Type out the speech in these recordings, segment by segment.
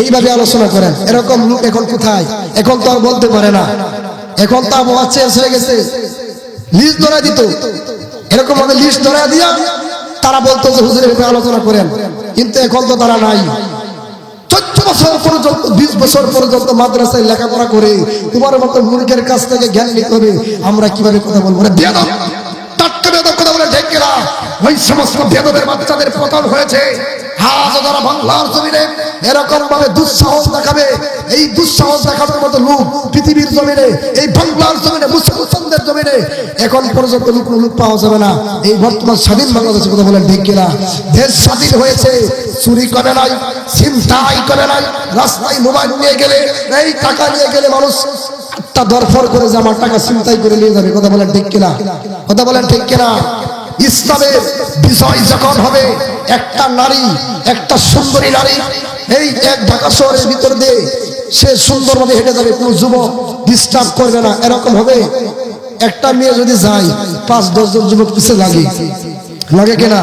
এইভাবে আলোচনা করেন। এরকম লোক এখন কোথায়? এখন তো আর বলতে পারে না, এখন তো আবহাওয়া চেঞ্জ হয়ে গেছে। লিস্ট ধরা দিত, এরকম ভাবে লিস্ট ধরা দিয়া তারা বলতো যে হুজুরের ব্যাপারে আলোচনা করেন, কিন্তু এখন তো তারা নাই। 14 বছর পর্যন্ত 20 বছর পর্যন্ত মাদ্রাসায় লেখাপড়া করে তোমার মতো মূর্খের কাছ থেকে জ্ঞান নিতে হবে। আমরা কিভাবে কথা বলবো? বেয়াদব, টাটকা বেয়াদব কথা বলে ঠিক কিনা? ওই সমস্ত বেয়াদবের বাচ্চাদের পতন হয়েছে। যারা বাংলার জমিনে এরকম ভাবে দুঃসাহস দেখাবে, এই দুঃসাহস দেখানোর মতো লোক পৃথিবীর জমিনে, এই বাংলার জমিনে, মুসলমানদের জমিনে এখন পর্যন্ত লোক পাওয়া যাবে না। এই বর্তমান স্বাধীন বাংলাদেশের কথা বলেন ঠিক কিনা? দেশ স্বাধীন হয়েছে, চুরি করে নাই, ছিনতাই করে নাই। রাস্তায় মোবাইল নিয়ে গেলে, এই টাকা নিয়ে গেলে মানুষ একটা দরফর করে যে আমার টাকা ছিনতাই করে নিয়ে যাবে। কথা বলেন ঠিক কিনা? কথা বলেন ঠিক কিনা? ইসলামের বিজয় যখন হবে, একটা নারী, একটা সুন্দরী নারী এই এক ঢাকা শহরের ভিতর দিয়ে সে সুন্দরভাবে হেঁটে যাবে, কোনো যুবক ডিস্টার্ব করবে না, এরকম হবে। একটা মেয়ে যদি যায়, 5-10 জন যুবক পিছিয়ে লাগে কিনা?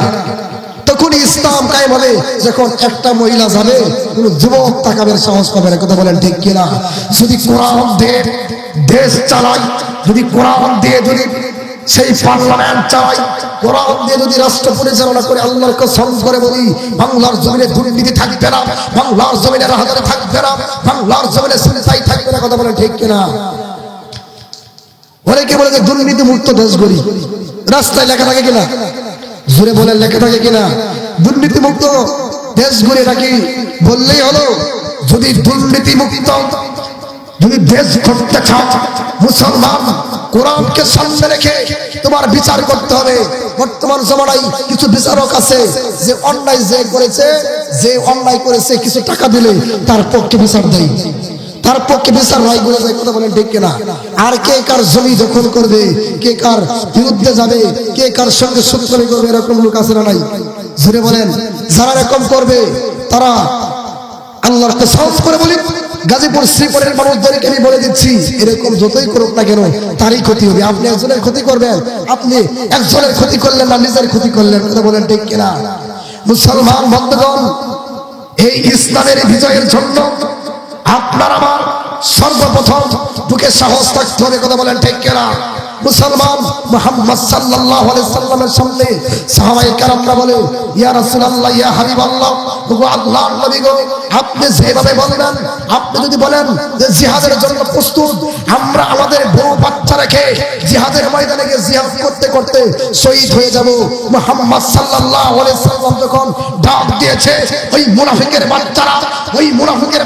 তখন ইসলাম কায়েম হবে। যখন একটা মহিলা যাবে, কোন যুবক তাকাবের সাহস পাবে না। কথা বলেন ঠিক কিনা? যদি কোরআন দিয়ে দেশ চালাই, যদি কোরআন দিয়ে যদি সেই পার্লামেন্ট চালাই, কোরআন দিয়ে যদি রাষ্ট্র পরিচালনা করে, আল্লাহর কসম করে বলি, বাংলার জমিনে দুর্নীতি থাকবে না, বাংলার জমিনে রাহাজানি থাকবে না, বাংলার জমিনে ছিনতাই থাকবে না। কথা বলেন ঠিক কিনা? অনেকে বলে যে দুর্নীতি মুক্ত দেশ গড়ি, রাস্তায় লেখা থাকে কিনা? জোরে বলেন, লেখা থাকে কিনা? দুর্নীতি মুক্ত দেশ গড়ি নাকি বললেই হলো? যদি দুর্নীতি মুক্ত যদি দেশ করতে চাও, মুসলমান কোরআনকে সামনে রেখে তোমার বিচার করতে হবে। বর্তমান জমানায় কিছু বিচারক আছে যে অন্যায় যে করেছে, যে অন্যায় করেছে কিছু টাকা দিলে তার পক্ষে বিচার দেয়, তার পক্ষে বিচার হয় বলে যায়। কথা বলেন ঠিক কিনা? আর কে কার জমি দখল করবে, কে কার বিরুদ্ধে যাবে, কে কার সঙ্গে শত্রুতা করবে, এরকম লোক আছে না নাই? জোরে বলেন। যারা এরকম করবে তারা আল্লাহর কসম করে বলি, গাজীপুর শ্রীপুরের মানুষদেরকে আমি বলে দিচ্ছি, এরকম যতই করুক না কেন তারই ক্ষতি হবে। আপনি একজনের ক্ষতি করবেন, আপনি একজনের ক্ষতি করলেন না, নিজের ক্ষতি করলেন। কথা বলেন ঠিক কিনা? মুসলমান বন্ধুগণ, এই ইসলামের বিজয়ের জন্য আপনার আমার সর্বপ্রথম বুকে সাহস থাকতে হবে। কথা বলেন ঠিক কিনা? মুসলমান মুহাম্মদ সাল্লাল্লাহু আলাইহি সাল্লামের সামনে সাহাবায়ে কেরামরা বলে, ইয়া রাসূলুল্লাহ, ইয়া হাবিবাল্লাহ, ওগো আল্লাহর নবী গো, আপনি যেভাবে বলবেন, আপনি যদি বলেন যে জিহাদের জন্য প্রস্তুত, আমরা আমাদের বউ বাচ্চা রেখে জিহাদের ময়দানে গিয়ে জিহাদ করতে করতে শহীদ হয়ে যাব। মুহাম্মদ সাল্লাল্লাহু আলাইহি সাল্লাম যখন ডাক দিয়েছে, ওই মুনাফিকের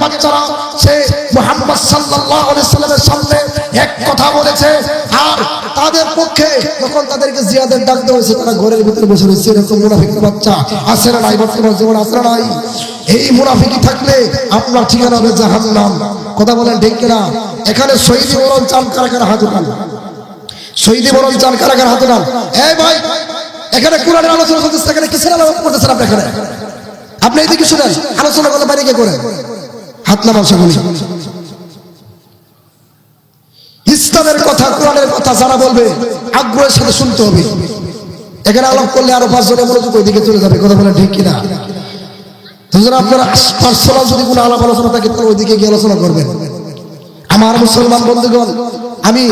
বাচ্চারা সে মুহাম্মদ সাল্লাল্লাহু আলাইহি সাল্লামের সামনে এক কথা বলেছে, আর তাদের পক্ষে যখন তাদেরকে জিহাদের ডাক দেওয়া হয়েছে, তারা ঘরের ভিতরে বসে রয়েছে। এরকম মুনাফিকের বাচ্চা আছে না নাই? বর্তমান জীবনে আছে না নাই? এই মুনাফিকি থাকলে আপনার ঠিকানা হবে জাহান্নাম। কথা বলেন ঠিক কিনা? এখানে শহীদ বরণ চান কারা কারা? হাত উঠান। শহীদ বরণ চান কারা কারা? হাত উঠান। এই ভাই, এখানে কোরআনের আলোচনা চলতেছে, এখানে কিসের আলোচনা করতেছেন আপনি? এখানে আপনি এইদিকে শুনেন, আলোচনা করলে বাইরে কে করেন? হাত নামান সকলে। ইসলামের কথা, কোরআনের কথা যারা বলবে আগ্রহের সাথে শুনতে হবে। এখানে আলাপ করলে আরো 5 জনের মনোযোগ ওইদিকে চলে যাবে। কথা বলেন ঠিক কিনা? আপনারা পার্সোনাল যদি কোনো আলাপ আলোচনা থাকে তাহলে ওইদিকে গিয়ে আলোচনা করবেন। আমার মুসলমান বন্ধুগণ, আমি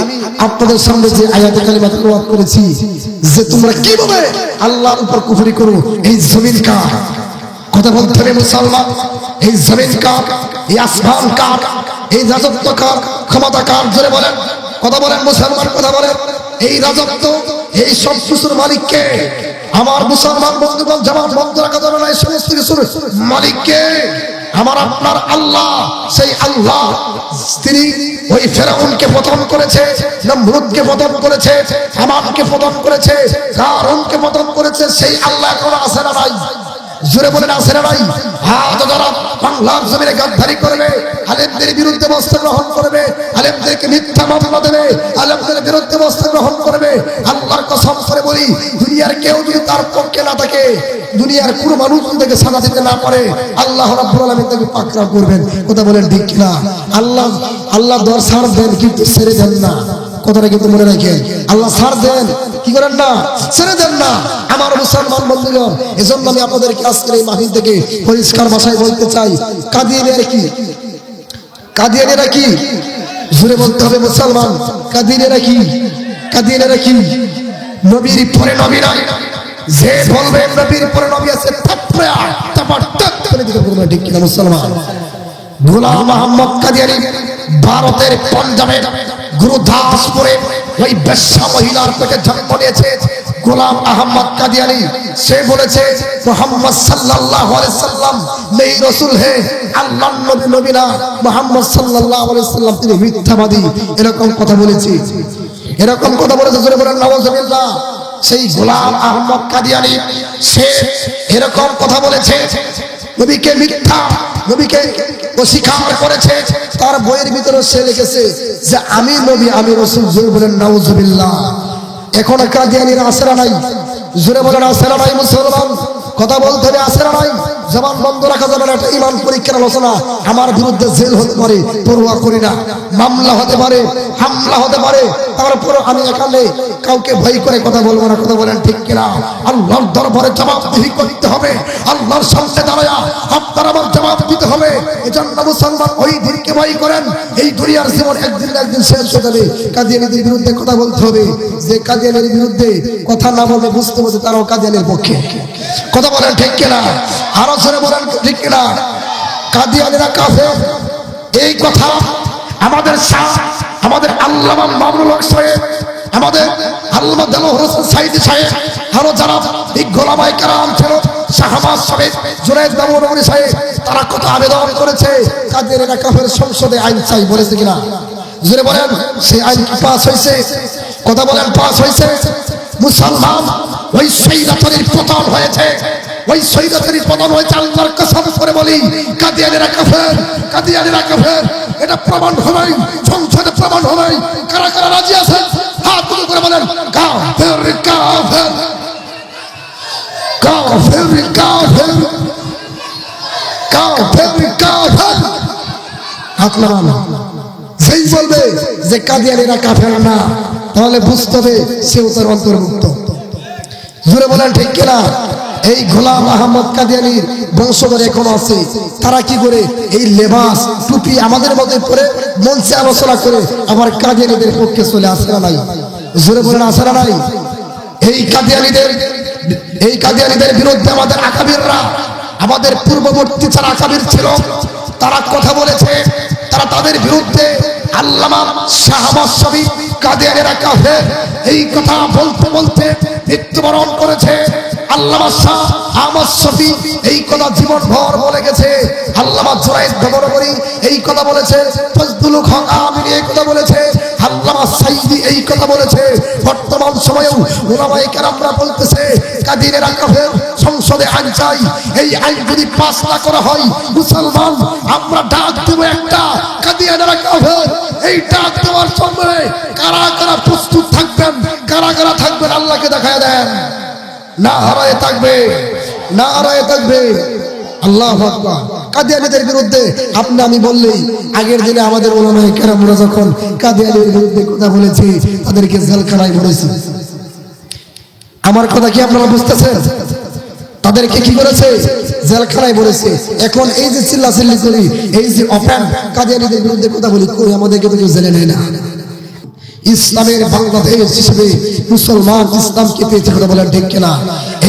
আপনাদের সামনে যে আয়াতে কালিমা তেলাওয়াত করেছি যে তোমরা কিভাবে আল্লাহর উপর কুফরি করো, এই জমিন কার? কথা বলতে হবে মুসলমান। এই জমিন কার? এই আসমান কার? এই রাজত্ব কার? ক্ষমতা কার? জোরে বলেন। কথা বলেন মুসলমান, কথা বলেন। এই রাজত্ব, এই সব কিছুর মালিক কে? আমার মুসলমান বন্ধুগণ, যেমন বন্ধ রাখা যাবে না, এই সমস্ত কিছুর মালিক কে? আমার আপনার আল্লাহ। সেই আল্লাহ তিনি ওই ফেরাউনকে পতন করেছে, নমরুদকে পতন করেছে, হামানকে পতন করেছে, কারুনকে পতন করেছে। সেই আল্লাহ এখন আছে না নাই? জোরে বলেন, আছে না নাই? যারা বাংলার জমিনে গাদ্দারি করবে, আলেমদের বিরুদ্ধে ব্যবস্থা গ্রহণ করবে, আলেমদেরকে মিথ্যা মামলা দেবে, আলেমদের বিরুদ্ধে ব্যবস্থা গ্রহণ করবে, আল্লাহর কসম করে বলি, দুনিয়ার কেউ যদি তার পক্ষে না থাকে, দুনিয়ার কোনো মানুষ থেকে সাজা দিতে না পারে, আল্লাহ রাব্বুল আলামিন তাকে পাকড়াও করবেন। কথা বলেন ঠিক কিনা? আল্লাহ দর ছাড় দেন, কিন্তু ছেড়ে দেন না। কথাটা কিন্তু মনে রাখেন, আল্লাহ ছাড় দেন, কি করেন না? ছেড়ে দেন না। আমার আমার মুসলমান বন্ধুগণ, এজন্য আমি আপনাদেরকে আজকের এই মাহফিল থেকে পরিষ্কার ভাষায় বলতে চাই, কাদিয়ানিরা কি? কাদিয়ানিরা কি? জোরে বলতে হবে মুসলমান, কাদিয়ানিরা কি? কাদিয়ানিরা কি? নবীর পরে নবী নাই, যে বলবে নবীর পরে নবী আছে থাপড়া তারপর টাক করে দিতে বলবে, ঠিক কিনা মুসলমান? গোলাম মোহাম্মদ কাদিয়ানি ভারতের পাঞ্জাবের গুরুদাসপুরে ওই বেশ্যা মহিলার পেটে জন্ম নিয়েছে। গোলাম আহমদ কাদিয়ানি সে বলেছে মুহাম্মদ সাল্লাল্লাহু আলাইহি সাল্লাম নেই রাসূল হে, আল্লাহর নবী নবী না, মুহাম্মদ সাল্লাল্লাহু আলাইহি সাল্লাম তিনি মিথ্যাবাদী, এরকম কথা বলেছে। এরকম কথা বলেছে, জোরে বলেন নাউজুবিল্লাহ। সেই গোলাম আহমদ কাদিয়ানি সে এরকম কথা বলেছে, নবীকে মিথ্যা, নবীকে অস্বীকার করেছে। তার বইয়ের ভিতরে সে লিখেছে যে আমি নবী, আমি রাসূল, জোরে বলেন নাউজুবিল্লাহ। এখন কাদিয়ানিরা আসেরা নাই, জোরে বলেন আসেরা নাই মুসলমান, কথা বলতে হবে আসেরা নাই, জবান বন্ধ রাখা যাবে না। এটা ঈমান পরীক্ষার আলোচনা। আমার বিরুদ্ধে জেল হতে পারে, পরোয়া করি না, মামলা হতে পারে, হামলা হতে পারে, তারপর আমি এখানে কাউকে ভয় করে কথা বলবো না, কথা বলেন ঠিক কিনা? আল্লাহর দরবারে জবাবদিহি করতে হবে, আল্লাহর সামনে দাঁড়ায় আপনার আমার জবাব দিতে হবে। এজন্য মুসলমান ওই দিনকে ভয় করেন, এই দুনিয়ার জীবন একদিন না একদিন শেষ হয়ে যাবে। কাদিয়ানীদের বিরুদ্ধে কথা বলতে হবে, যে কাদিয়ানীর বিরুদ্ধে কথা না বলবে বুঝতে হবে তারাও কাদিয়ানীর পক্ষে, কথা বলেন ঠিক কিনা? আরো জোরে বলেন ঠিক কিনা? কাদিয়ানীরা কাফের, এই কথা আমাদের আমাদের আল্লামা মামুনুল হক সাহেব, আমাদের আল্লামা দেলোয়ার হোসেন সাইদি সাহেব, আরো যারা এই গোলামায়ে কেরাম ছিল, শাহবাজ সাহেব, জুনায়েদ বাবুনগরী সাহেব, তারা কত আবেদন করেছে কাদিয়ানীরা কাফের, সংসদে আইন চাই বলেছে কিনা? জোরে বলেন, সেই আইন কি পাস হয়েছে? কথা বলেন পাস হয়েছে? মুসলমান ওই সৈরাতের পতন হয়েছে, ওই সৈরাতের পতন হয়েছে। আল্লাহর কসম করে বলি কাদিয়ানীরা কাফের, কাদিয়ানীরা কাফের। এটা প্রমাণ হবে, সংসদে প্রমাণ হবে। কারা কারা রাজি আছেন হাত তুলে করে বলেন কাফের, কাফের, কাফের, কাফের, কাফের, কাফের। হাত লাগান। যেই বলবে যে কাদিয়ানীরা কাফের না, তাহলে বুঝতে হবে সেও তার অন্তর্ভুক্ত। জোরে বলেন ঠিক কিনা? এই গোলাম আহমদ কাদিয়ানির বংশধর এখনো আছে। তারা কি করে এই লেবাস টুপি আমাদের মধ্যে পরে মঞ্চে আলোচনা করে আবার কাদিয়ানীদের পক্ষে চলে আসে না নাই? জোরে বলেন আসে না নাই? এই কাদিয়ানীদের বিরুদ্ধে আমাদের আকাবিররা, আমাদের পূর্ববর্তী যারা আকাবির ছিল, তারা কথা বলেছে। তারা তাদের বিরুদ্ধে আল্লামা শাহবাজ শফি কাদিয়ানীরা কাফের এই কথা বলতে বলতে মৃত্যুবরণ করেছে। আল্লামা শাহ আহমদ শফি এই কথা জীবনভর বলে গেছে। আল্লামা জুনায়েদ বাবুনগরী এই কথা বলেছে। ফজলুল হক আমিনী এই কথা বলেছে। আল্লামা সাইদি এই কথা বলেছে। বর্তমান সময়েও উলামায়ে কেরামরা বলতেছে কাদিয়ানীরা কাফের, সংসদে আইন চাই। এই আইন যদি পাস না করা হয়, মুসলমান আমরা ডাক দেব একটা, কাদিয়ানীরা কাফের। এই ডাক দেওয়ার সময় কারা কারা প্রস্তুত থাকবেন, কারা কারা থাকবেন আল্লাহকে দেখায় দেন। না হারায় থাকবে, না হারায় থাকবে। আল্লাহু আকবার। কাদিয়ানীদের বিরুদ্ধে আপনি আমি বললেই আগের দিনে আমাদের উলামায়ে কেরামরা যখন কাদিয়ানীদের বিরুদ্ধে কথা বলেছে, তাদেরকে জেলখানায় ভরেছে। আমার কথা কি আপনারা বুঝতেছেন? তাদেরকে কি করেছে? জেলখানায় ভরেছে। এখন এই যে চিল্লাচিল্লি করি, এই যে ওপেন কাদিয়ানীদের বিরুদ্ধে কথা বলি, কই আমাদেরকে তো কেউ জেলে নেয় না। ইসলামের বাংলাদেশ হিসেবে মুসলমান ইসলামকে পেয়েছে, কথা বলেন ঠিক কিনা?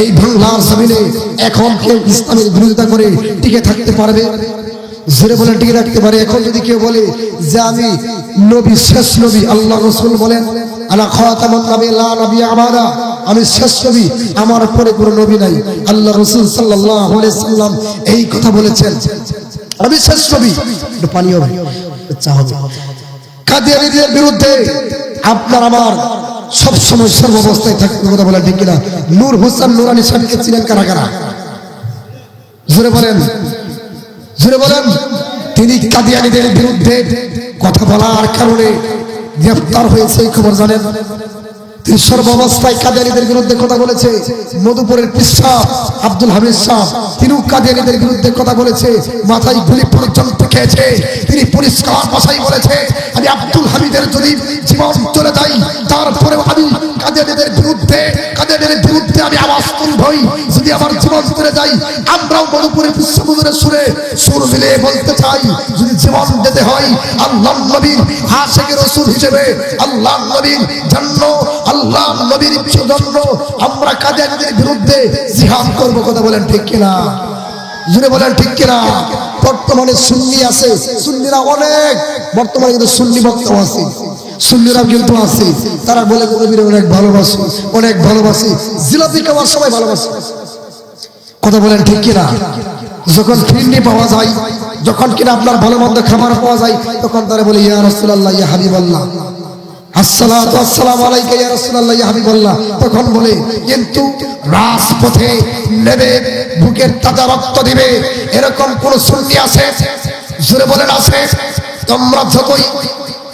এই বাংলার জমিনে এখন কেউ ইসলামের বিরোধিতা করে টিকে থাকতে পারবে? জোরে বলেন টিকে থাকতে পারে? এখন যদি কেউ বলে যে আমি নবী, শেষ নবী, আল্লাহ রাসূল বলেন আলা খাতামুন নবী লা নবী আমাদা, আমি শেষ নবী, আমার পরে কোনো নবী নাই। আল্লাহ রাসূল সাল্লাল্লাহু আলাইহি সাল্লাম এই কথা বলেছেন, আমি শেষ নবী। একটু পানি হবে, চা হবে। কাদিয়ানীদের বিরুদ্ধে আপনার আমার সবসময় সর্বাবস্থায় থাকতে, কথা বলেন ঠিক কিনা? নূর হোসেন নুরানি সাহেবকে ছিলেন কারা কারা? জোরে বলেন, জোরে বলেন। তিনি কাদিয়ানীদের বিরুদ্ধে কথা বলার কারণে গ্রেফতার হয়েছে, এই খবর জানেন? তিনি সর্বাবস্থায় কাদিয়ানীদের বিরুদ্ধে কথা বলেছে। মধুপুরের পিসা আব্দুল হামিদ শাহ, তিনিও কাদিয়ানীদের বিরুদ্ধে কথা বলেছে, মাথায় গুলি পর্যন্ত খেয়েছে। তিনি পরিষ্কার ভাষায় বলেছে আমি আব্দুল হামিদের যদি জীবন চলে যাই, তারপরেও আমি কাদিয়ানীদের বিরুদ্ধে আমি আওয়াজ তুলবই, যদি আমার জীবন চলে যাই। আমরাও মধুপুরের বিশ্বমধুরের সুরে সুর মিলে বলতে চাই, যদি জীবন যেতে হয় আল্লাহর নবীর আশিক রাসূল হিসেবে, আল্লাহর নবীর জন্য, আল্লাহর নবীর জন্য আমরা কাদিয়ানীদের বিরুদ্ধে জিহাদ করব। কথা বলেন ঠিক কিনা? জুড়ে বলেন ঠিক কিনা? বর্তমানে সুন্নি আছে, সুন্নিরা অনেক, বর্তমানে কিন্তু সুন্নি বক্তা আছে, সুন্নিরা কিন্তু আছে, তারা বলে নবীর অনেক ভালোবাসি, অনেক ভালোবাসি, জিলাপি খাওয়ার সময় ভালোবাসি। কথা বলেন ঠিক কিনা? যখন ফিরনি পাওয়া যায়, যখন কিনা আপনার ভালো মন্দ খাবার পাওয়া যায়, তখন তারা বলে ইয়া রাসূলুল্লাহ, ইয়া হাবিবাল্লাহ, আসসালাতু আসসালামু আলাইকা ইয়া রাসূলুল্লাহ, ইয়া হাবিবাল্লাহ, তখন বলে। কিন্তু রাজপথে নেবে, বুকের তাজা রক্ত দিবে, এরকম কোন সুন্নি আছে? জোরে বলেন আছে?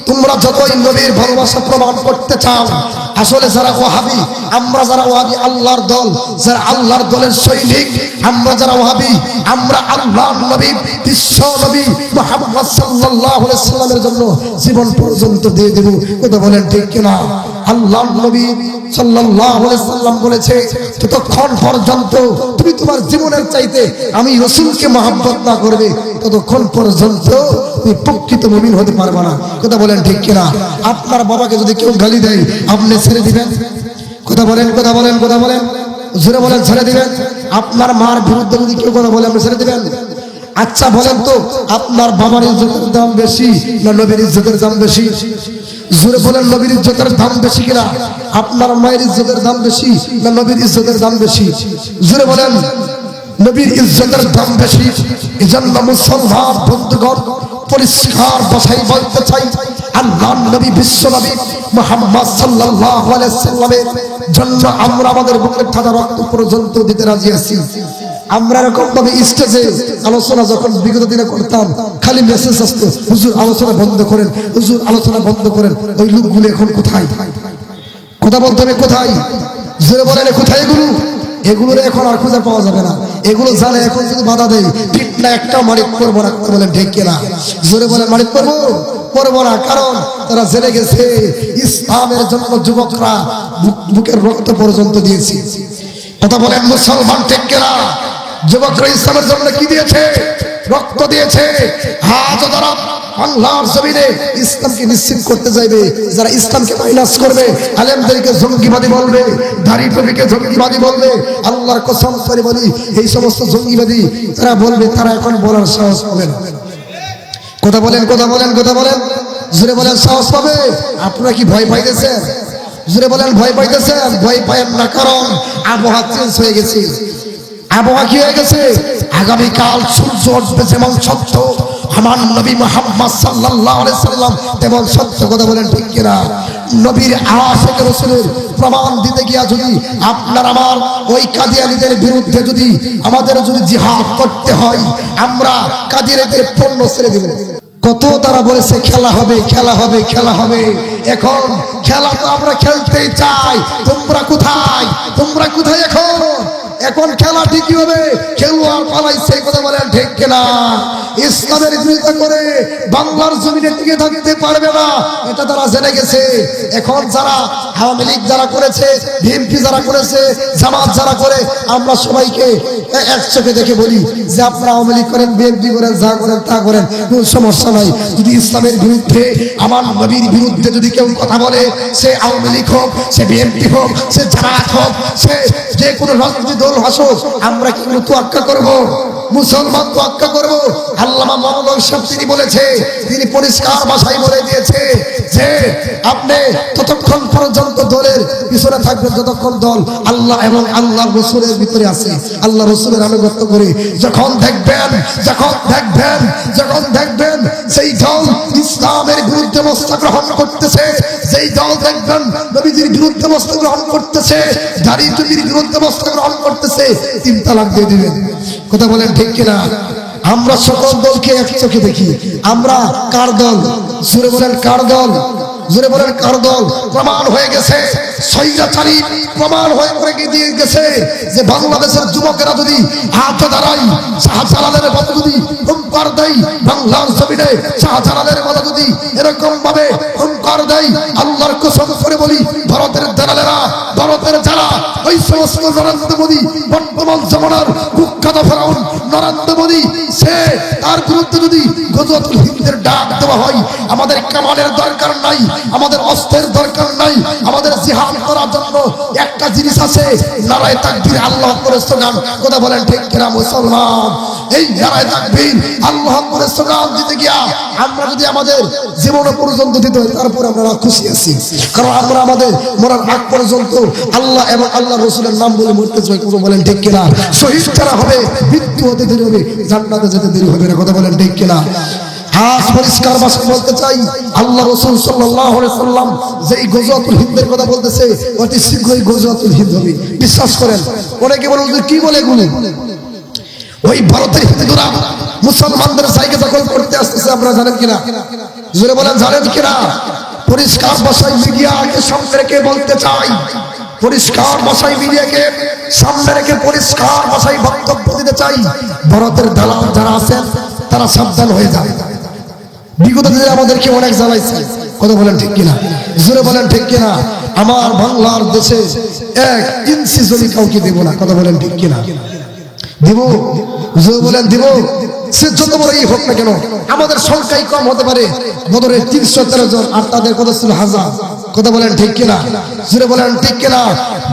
তোমরা যতই নবীর ভালোবাসা প্রমাণ করতে চাও, আসলে যারা ওয়াহাবি, আমরা যারা ওয়াহাবি আল্লাহর দল, যারা আল্লাহর দলের সৈনিক, আমরা যারা ওয়াহাবি, আমরা আল্লাহর নবী, বিশ্ব নবী মুহাম্মদ সাল্লাল্লাহু আলাইহি সাল্লামের জন্য জীবন পর্যন্ত দিয়ে দেব। কথা বলেন ঠিক কিনা? আল্লাহর নবী সাল্লাল্লাহু আলাইহি সাল্লাম বলেছে, যতক্ষণ পর্যন্ত তুমি তোমার জীবনের চাইতে আমি রাসূলকে মহব্বত না করবে, ততক্ষণ পর্যন্ত তুমি প্রকৃত মুমিন হতে পারবে না। কথা বলেন ঠিক কিনা? আপনার বাবাকে যদি কেউ গালি দেয়, আপনি ছেড়ে দিবেন? কথা বলেন, কথা বলেন, কথা বলেন, জোরে বলেন, ছেড়ে দিবেন? আপনার মার বিরুদ্ধে যদি কেউ কথা বলে, আপনি ছেড়ে দিবেন? আচ্ছা বলেন তো, আপনার বাবার ইজ্জতের দাম বেশি না নবীর ইজ্জতের দাম বেশি? জোরে বলেন, নবীর ইজ্জতের দাম বেশি কিনা? আপনার মায়ের ইজ্জতের দাম বেশি না নবীর ইজ্জতের দাম বেশি? জোরে বলেন, নবীর ইজ্জতের দাম বেশি। এজন্য মুসলমান বন্ধুগণ, পরিষ্কার ভাষায় বলতে চাই, আল্লাহর নবী, বিশ্ব নবী মুহাম্মদ সাল্লাল্লাহু আলাইহি সাল্লামের জন্য আমরা আমাদের বুকের তাজা রক্ত পর্যন্ত দিতে রাজি আছি। আমরা এরকম ভাবে স্টেজে আলোচনা যখন বিগত দিনে করতাম, খালি মেসেজ আসতো, হুজুর আলোচনা বন্ধ করেন, হুজুর আলোচনা বন্ধ করেন। ওই লোকগুলো এখন কোথায়? কথা বলতে হবে, কোথায়? জোরে বলেন, কোথায় এগুলো? এগুলোর এখন আর খুঁজে পাওয়া যাবে না। এগুলো জানে এখন যদি বাধা দেয়, ঠিক না একটা মারিক করবো না। কথা বলেন ঠিক কিনা? জোরে বলেন, মারিক করবো না, কারণ তারা জেনে গেছে ইসলামের জন্য যুবকরা বুকের রক্ত পর্যন্ত দিয়েছে। কথা বলেন মুসলমান ঠিক কিনা? যুবকরা ইসলামের জন্য কি দিয়েছে? রক্ত দিয়েছে। আজ যারা বাংলার জমিনে ইসলামকে নিশ্চিত করতে চাইবে, যারা ইসলামকে মাইনাস করবে, আলেমদেরকে জঙ্গিবাদী বলবে, দাড়ি টুপিকে জঙ্গিবাদী বলবে, আল্লাহর কসম করে বলি, এই সমস্ত জঙ্গিবাদী তারা বলবে, তারা এখন বলার সাহস পাবে না। কথা বলেন, কথা বলেন, কথা বলেন, জোরে বলেন, সাহস পাবে? আপনারা কি ভয় পাইতেছেন? জোরে বলেন, ভয় পাইতেছেন? ভয় পায়েন না, কারণ আবহাওয়া চেঞ্জ হয়ে গেছে। আবহাওয়া কি হয়ে গেছে? আগামীকাল সূর্য উঠবে যেমন সত্য, আমার নবী মুহাম্মদ সাল্লাল্লাহু আলাইহি সাল্লাম তেমন সত্য। কথা বলেন ঠিক কিনা? নবীর আশিক রাসূলের প্রমাণ দিতে গিয়া যদি আপনার আমার ওই কাদিয়ানীদের বিরুদ্ধে যদি আমাদের যদি জিহাদ করতে হয়, আমরা কাদিয়ানীদের পণ্য ছেড়ে দেব। কত তারা বলেছে খেলা হবে, খেলা হবে, খেলা হবে। এখন খেলা তো আমরা খেলতেই চাই। তোমরা কোথায়? তোমরা কোথায় এখন? এখন খেলা ঠিকই হবে, খেলোয়াড় পালাইছে। কথা বলেন ঠিক কিনা? ইসলামের বিরোধিতা করে বাংলার জমিনে টিকে থাকতে পারবে না, এটা তারা জেনে গেছে। এখন যারা আওয়ামী লীগ যারা করেছে, বিএনপি যারা করেছে, জামাত যারা করে, আমরা সবাইকে এক চোখে দেখে বলি যে আপনারা আওয়ামী লীগ করেন, বিএনপি করেন, যা করেন তা করেন, কোনো সমস্যা নাই। যদি ইসলামের বিরুদ্ধে, আমার নবীর বিরুদ্ধে যদি কেউ কথা বলে, সে আওয়ামী লীগ হোক, সে বিএনপি হোক, সে জামাত হোক, সে যে কোনো রাজনৈতিক দল হাসুক, আমরা কি কোনো তোয়াক্কা করবো? মুসলমান তোয়াক্কা করবো? আল্লামা মাওলানা সাহেব তিনি বলেছে, তিনি পরিষ্কার ভাষায় বলে দিয়েছে যে আপনি ততক্ষণ পর্যন্ত দলের পিছনে থাকবেন যতক্ষণ দল আল্লাহ এবং আল্লাহর রাসূলের ভিতরে আছে, আল্লাহ রাসূলের আনুগত্য করে। যখন দেখবেন সেই দল ইসলামের বিরুদ্ধে মস্তা গ্রহণ করতেছে, সেই দল দেখবেন নবীজির বিরুদ্ধে মস্তা গ্রহণ করতেছে, দাড়ি টুপির বিরুদ্ধে মস্তা গ্রহণ করতেছে, 3 তালাক দিয়ে দিবেন। কথা বলেন ঠিক কিনা? আমরা সকল দলকে এক চোখে দেখি। আমরা কার দল? জোরে বলেন, কার দল? জোরে বলেন, কার দল? প্রমাণ হয়ে গেছে, স্বৈরাচারী প্রমাণ হয়ে পড়ে দিয়ে গেছে যে বাংলাদেশের যুবকেরা যদি হাত দাঁড়ায়, শাহজালালের মতো যদি হুঙ্কার দেয়, বাংলার জমিনে শাহজালালের মতো যদি এরকম ভাবে হুঙ্কার দেয়, আল্লাহর কসম করে বলি, ভারতের দালালেরা, ভারতের যারা ওই সমস্ত যারা জামানার কুখ্যাত ফেরাউন নরেন্দ্র মোদী, সে তার বিরুদ্ধে যদি গজওয়াতুল হিন্দের ডাক দেওয়া হয়, আমাদের কামানের দরকার নাই, আমাদের অস্ত্রের দরকার নাই, আমাদের জিহাদ করার জন্য একটা জিনিস আছে, নারায়ে তাকবীর, আল্লাহু আকবার স্লোগান। কথা বলেন ঠিক কিনা মুসলমান? এই নারায়ে তাকবীর, আল্লাহু আকবার স্লোগান দিতে গিয়া আমরা যদি আমাদের জীবন পর্যন্ত দিতে হয়, তারপর আমরা খুশি আছি, কারণ আমরা আমাদের মরার আগ পর্যন্ত আল্লাহ এবং আল্লাহ রাসূলের নাম বলে মরতে চাই। কথা বলেন ঠিক কিনা? শহীদ যারা হবে মৃত্যু হতে দেরি হবে, জান্নাতে যেতে দেরি হবে না। কথা বলেন ঠিক কিনা? আজ পরিষ্কার ভাষায় বলতে চাই, আল্লাহ রাসূল সাল্লাল্লাহু আলাইহি সাল্লাম যে এই গজওয়াতুল হিন্দের কথা বলতেছে, অতি শীঘ্রই গজওয়াতুল হিন্দ হবে, বিশ্বাস করেন। অনেকে বলে কি বলে এগুলো? ওই ভারতের হিন্দুরা মুসলমানদের জায়গা দখল করতে আসতেছে, আপনারা জানেন কিনা? জোরে বলেন, জানেন কিনা? পরিষ্কার ভাষায় মিডিয়াকে সামনে রেখে বলতে চাই, পরিষ্কার ভাষায় মিডিয়াকে সামনে রেখে পরিষ্কার ভাষায় বক্তব্য দিতে চাই, ভারতের দালাল যারা আছেন তারা সাবধান হয়ে যাবে। বিগত দিনে আমাদেরকে অনেক জ্বালাইছে। কথা বলেন ঠিক কিনা? জোরে বলেন ঠিক কিনা? আমার বাংলার দেশে 1 ইঞ্চি জমি কাউকে দেব না। কথা বলেন ঠিক কিনা? দিব? জোরে বলেন দিব? সে যত বড়ই হোক না কেন, আমাদের সংখ্যাই কম হতে পারে, বদরের 313 জন আর তাদের কত ছিল 1000। কথা বলেন ঠিক কিনা? জোরে বলেন ঠিক কিনা?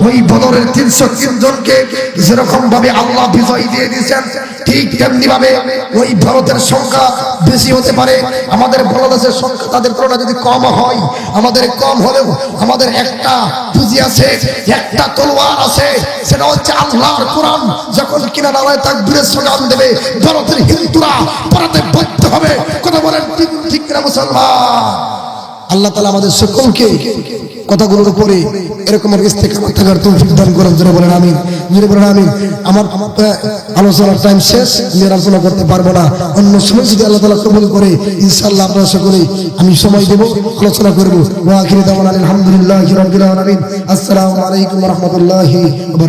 ওই বদরের 303 জনকে যেরকম ভাবে আল্লাহ বিজয় দিয়ে দিয়েছেন, ঠিক তেমনি ভাবে ওই ভারতের সংখ্যা বেশি হতে পারে, আমাদের বাংলাদেশের সংখ্যা তাদের তুলনায় যদি কম হয়, আমাদের কম হলেও আমাদের একটা পুঁজি আছে, একটা তলোয়ার আছে, সেটা হচ্ছে আল্লাহর কোরআন। যখন কিনা নারায়ে তাকবীরের স্লোগান দেবে, ভারতের হিন্দুরা পড়াতে বাধ্য হবে। কথা বলেন ঠিক কিনা মুসলমান? আল্লাহ তাআলা আমাদের সকলকে কথাগুলোর উপরে এরকম ইস্তেকামত থাকার তৌফিক দান করেন। জোরে বলেন আমিন, জোরে বলেন আমিন। আমার আলোচনার টাইম শেষ, আমি আলোচনা করতে পারবো না, অন্য সময় যদি আল্লাহ তাআলা কবুল করে ইনশাআল্লাহ আপনারা সকলে আমি সময় দেব, আলোচনা করব। ওয়া আখিরু দাওয়ানা আলহামদুলিল্লাহি রাব্বিল আলামিন। আসসালামু আলাইকুম ওয়া রাহমাতুল্লাহি ওয়া বারাকাতুহু।